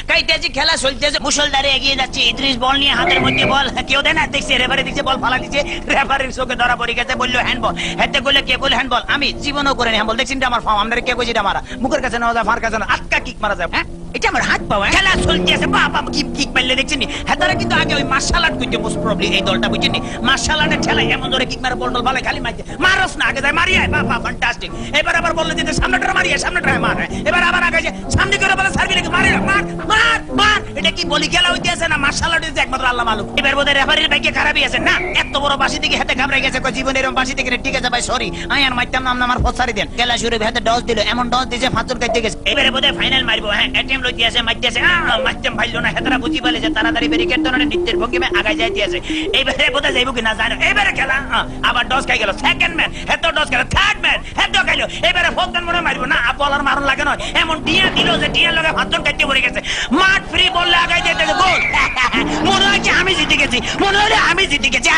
কাইতেছি খেলা চলতেছে মুসলধারে এগিয়ে যাচ্ছে ইদ্রিস বল নিয়ে হাতের মধ্যে বল কেউ দেয় না দেখছি রেফারি দিচ্ছে বল ফালা দিচ্ছে রেফারির চোখে ধরা পড়ে গেছে বললো হ্যান্ডবল হেতে বললে কে বলে হ্যান্ডবল আমি জীবনও করে হ্যান্ডবল দেখছি আমার ফার্ম আমরা কে কইছি মারা মুখের কাছে নেওয়া যায় ফার কাছে না আটকা কিক মারা যায় হ্যাঁ এটা আমার হাত পাওয়া খেলা চলতেছে বাবা কিক মারলে দেখছেন হেতারা কিন্তু আগে ওই মার্শাল আর্ট কইতে মোস্ট প্রবলি এই দলটা বুঝছেন মার্শাল আর্টের ঠেলা এমন ধরে কিক মারে বল ভালো খালি মারতে মারস না আগে যায় মারিয়ে বাবা ফ্যান্টাস্টিক এবার আবার বললে দিতে সামনেটা মারিয়ে সামনেটা মার এবার আবার আগে যে সামনে করে বলে সার্ভি লেগে মারে মার মার মার এটা কি বলি খেলা হইতেছে না মার্শাল আর্ট হইতে একমাত্র আল্লাহ মালুম এবার বোধহয় রেফারির ভাগ্যে খারাপই আছে না এত বড় বাসি থেকে হাতে ঘাবড়ে গেছে কই জীবনের এরকম বাসি থেকে ঠিক আছে ভাই সরি আমি আর মারতাম না আমার ফসারি দেন খেলা শুরু হাতে ডস দিল এমন ডস দিয়েছে ফাঁচুর কাটতে গেছে এবারে বোধহয় ফাইনাল মারবো হ্যাঁ এটিএম লইতে আছে মারতেছে মারতেম ভাইলো না হেতারা বুঝি বলে যে তাড়াতাড়ি ব্যারিকেড ধরনের নিত্যের ভঙ্গিমে আগায় যাইতে আছে এইবারে বোধহয় যাইবো কি না জানো এবারে খেলা আবার ডস খাই গেল সেকেন্ড ম্যান হেত ডস গেল থার্ড ম্যান হেত খাইলো এবারে ফোর্থ ম্যান মনে মারবো না বলার মারণ লাগে না এমন ডিয়া দিল যে ডিয়া লগে ফাঁচুর কাটতে পড়ে গেছে মাঠ ফ্রি বললে আগায় যাইতে গোল মনে হয় কি আমি জিতে গেছি মনে হলে আমি জিতে গেছি